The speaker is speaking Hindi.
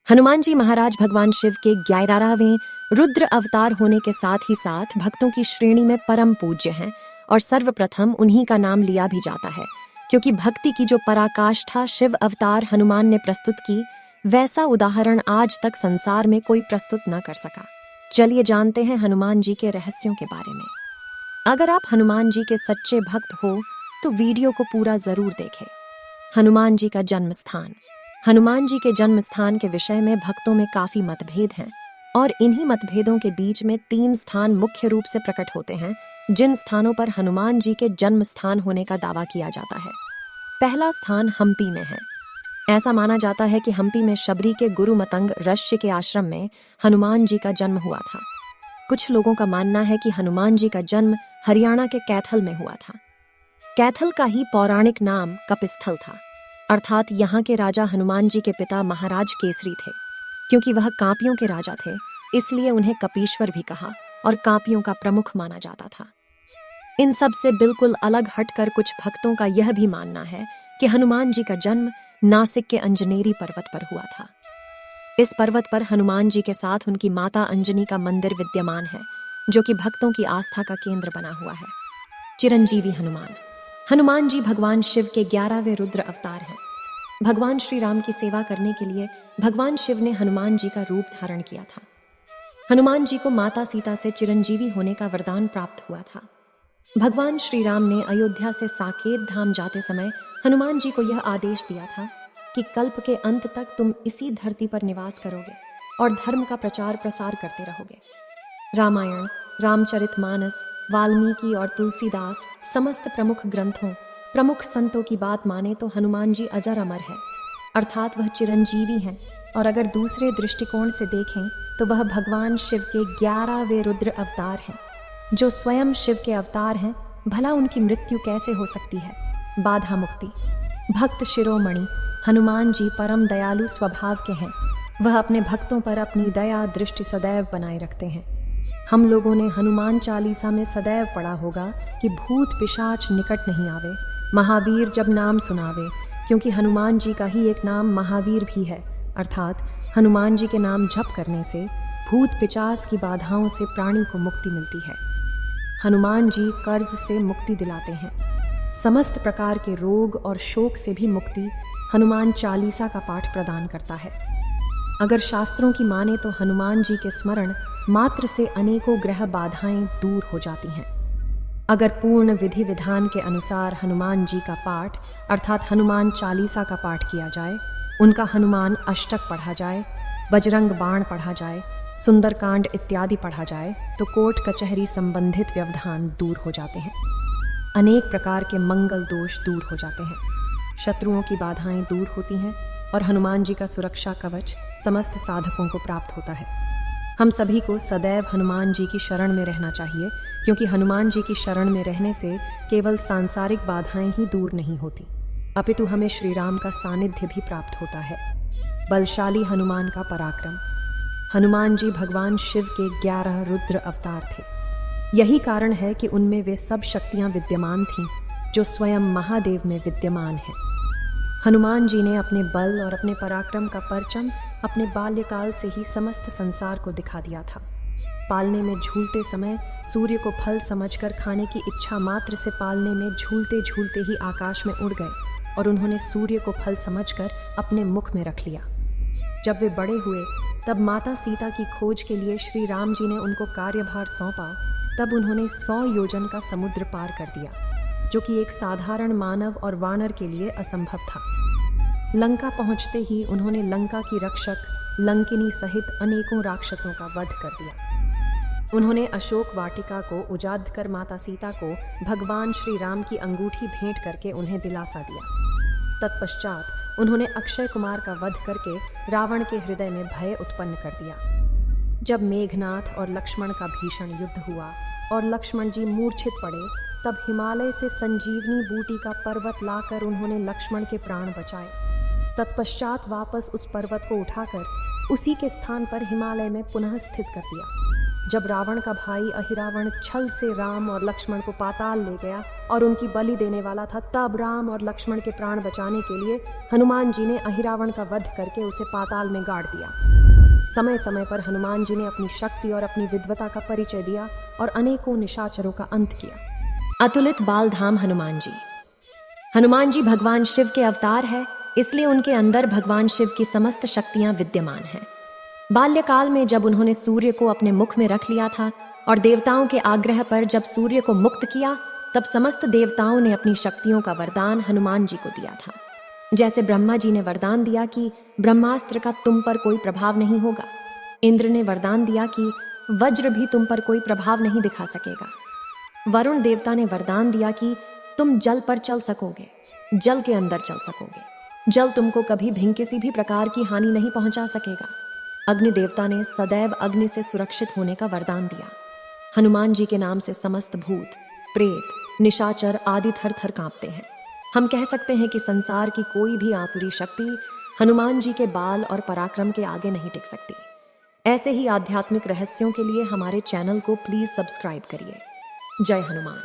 हनुमान जी महाराज भगवान शिव के 11वें रुद्र अवतार होने के साथ ही साथ भक्तों की श्रेणी में परम पूज्य हैं और सर्वप्रथम उन्हीं का नाम लिया भी जाता है, क्योंकि भक्ति की जो पराकाष्ठा शिव अवतार हनुमान ने प्रस्तुत की, वैसा उदाहरण आज तक संसार में कोई प्रस्तुत न कर सका। चलिए जानते हैं हनुमान जी के रहस्यों के बारे में। अगर आप हनुमान जी के सच्चे भक्त हो तो वीडियो को पूरा जरूर देखें। हनुमान जी का जन्म स्थान। हनुमान जी के जन्म स्थान के विषय में भक्तों में काफी मतभेद हैं और इन्हीं मतभेदों के बीच में 3 स्थान मुख्य रूप से प्रकट होते हैं, जिन स्थानों पर हनुमान जी के जन्म स्थान होने का दावा किया जाता है। पहला स्थान हम्पी में है। ऐसा माना जाता है कि हम्पी में शबरी के गुरु मतंग ऋषि के आश्रम में हनुमान जी का जन्म हुआ था। कुछ लोगों का मानना है कि हनुमान जी का जन्म हरियाणा के कैथल में हुआ था। कैथल का ही पौराणिक नाम कपिस्थल था, अर्थात यहाँ के राजा हनुमान जी के पिता महाराज केसरी थे। क्योंकि वह कांपियों के राजा थे, इसलिए उन्हें कपीश्वर भी कहा और कांपियों का प्रमुख माना जाता था। इन सब से बिल्कुल अलग हटकर कुछ भक्तों का यह भी मानना है कि हनुमान जी का जन्म नासिक के अंजनेरी पर्वत पर हुआ था। इस पर्वत पर हनुमान जी के साथ उनकी माता अंजनी का मंदिर विद्यमान है, जो कि भक्तों की आस्था का केंद्र बना हुआ है। चिरंजीवी हनुमान। हनुमान जी भगवान शिव के 11वें रुद्र अवतार हैं। भगवान श्री राम की सेवा करने के लिए भगवान शिव ने हनुमान जी का रूप धारण किया था। हनुमान जी को माता सीता से चिरंजीवी होने का वरदान प्राप्त हुआ था। भगवान श्री राम ने अयोध्या से साकेत धाम जाते समय हनुमान जी को यह आदेश दिया था कि कल्प के अंत तक तुम इसी धरती पर निवास करोगे और धर्म का प्रचार प्रसार करते रहोगे। रामायण, रामचरितमानस, वाल्मीकि और तुलसीदास समस्त प्रमुख ग्रंथों, प्रमुख संतों की बात माने तो हनुमान जी अजर अमर है, अर्थात वह चिरंजीवी हैं। और अगर दूसरे दृष्टिकोण से देखें तो वह भगवान शिव के 11वें रुद्र अवतार हैं, जो स्वयं शिव के अवतार हैं। भला उनकी मृत्यु कैसे हो सकती है? बाधा मुक्ति। भक्त शिरोमणि हनुमान जी परम दयालु स्वभाव के हैं। वह अपने भक्तों पर अपनी दया दृष्टि सदैव बनाए रखते हैं। हम लोगों ने हनुमान चालीसा में सदैव पढ़ा होगा कि भूत पिशाच निकट नहीं आवे, महावीर जब नाम सुनावे, क्योंकि हनुमान जी का ही एक नाम महावीर भी है, अर्थात हनुमान जी के नाम जप करने से भूत पिचास की बाधाओं से प्राणी को मुक्ति मिलती है। हनुमान जी कर्ज से मुक्ति दिलाते हैं। समस्त प्रकार के रोग और शोक से भी मुक्ति हनुमान चालीसा का पाठ प्रदान करता है। अगर शास्त्रों की माने तो हनुमान जी के स्मरण मात्र से अनेकों ग्रह बाधाएं दूर हो जाती हैं। अगर पूर्ण विधि विधान के अनुसार हनुमान जी का पाठ अर्थात हनुमान चालीसा का पाठ किया जाए, उनका हनुमान अष्टक पढ़ा जाए, बजरंग बाण पढ़ा जाए, सुंदरकांड इत्यादि पढ़ा जाए तो कोर्ट कचहरी संबंधित व्यवधान दूर हो जाते हैं। अनेक प्रकार के मंगल दोष दूर हो जाते हैं, शत्रुओं की बाधाएं दूर होती हैं और हनुमान जी का सुरक्षा कवच समस्त साधकों को प्राप्त होता है। हम सभी को सदैव हनुमान जी की शरण में रहना चाहिए, क्योंकि हनुमान जी की शरण में रहने से केवल सांसारिक बाधाएं ही दूर नहीं होती, अपितु हमें श्री राम का सानिध्य भी प्राप्त होता है। बलशाली हनुमान का पराक्रम। हनुमान जी भगवान शिव के 11 रुद्र अवतार थे। यही कारण है कि उनमें वे सब शक्तियां विद्यमान थीं जो स्वयं महादेव में विद्यमान हैं। हनुमान जी ने अपने बल और अपने पराक्रम का परचम अपने बाल्यकाल से ही समस्त संसार को दिखा दिया था। पालने में झूलते समय सूर्य को फल समझकर खाने की इच्छा मात्र से पालने में झूलते झूलते ही आकाश में उड़ गए और उन्होंने सूर्य को फल समझकर अपने मुख में रख लिया। जब वे बड़े हुए तब माता सीता की खोज के लिए श्री राम जी ने उनको कार्यभार सौंपा। तब उन्होंने 100 योजन का समुद्र पार कर दिया, जो कि एक साधारण मानव और वानर के लिए असंभव था। लंका पहुंचते ही उन्होंने लंका की रक्षक लंकिनी सहित अनेकों राक्षसों का वध कर दिया। उन्होंने अशोक वाटिका को उजाड़ कर माता सीता को भगवान श्री राम की अंगूठी भेंट करके उन्हें दिलासा दिया। तत्पश्चात उन्होंने अक्षय कुमार का वध करके रावण के हृदय में भय उत्पन्न कर दिया। जब मेघनाथ और लक्ष्मण का भीषण युद्ध हुआ और लक्ष्मण जी मूर्छित पड़े, तब हिमालय से संजीवनी बूटी का पर्वत लाकर उन्होंने लक्ष्मण के प्राण बचाए। तत्पश्चात वापस उस पर्वत को उठाकर उसी के स्थान पर हिमालय में पुनः स्थित कर दिया। जब रावण का भाई अहिरावण छल से राम और लक्ष्मण को पाताल ले गया और उनकी बलि देने वाला था, तब राम और लक्ष्मण के प्राण बचाने के लिए हनुमान जी ने अहिरावण का वध करके उसे पाताल में गाड़ दिया। समय समय पर हनुमान जी ने अपनी शक्ति और अपनी विद्वता का परिचय दिया और अनेकों निशाचरों का अंत किया। अतुलित बाल धाम हनुमान जी। हनुमान जी भगवान शिव के अवतार है, इसलिए उनके अंदर भगवान शिव की समस्त शक्तियां विद्यमान हैं। बाल्यकाल में जब उन्होंने सूर्य को अपने मुख में रख लिया था और देवताओं के आग्रह पर जब सूर्य को मुक्त किया, तब समस्त देवताओं ने अपनी शक्तियों का वरदान हनुमान जी को दिया था। जैसे ब्रह्मा जी ने वरदान दिया कि ब्रह्मास्त्र का तुम पर कोई प्रभाव नहीं होगा, इंद्र ने वरदान दिया कि वज्र भी तुम पर कोई प्रभाव नहीं दिखा सकेगा, वरुण देवता ने वरदान दिया कि तुम जल पर चल सकोगे, जल के अंदर चल सकोगे, जल तुमको कभी भी किसी भी प्रकार की हानि नहीं पहुंचा सकेगा। अग्नि देवता ने सदैव अग्नि से सुरक्षित होने का वरदान दिया। हनुमान जी के नाम से समस्त भूत, प्रेत, निशाचर आदि थर थर कांपते हैं। हम कह सकते हैं कि संसार की कोई भी आसुरी शक्ति हनुमान जी के बाल और पराक्रम के आगे नहीं टिक सकती। ऐसे ही आध्यात्मिक रहस्यों के लिए हमारे चैनल को प्लीज सब्सक्राइब करिए। जय हनुमान।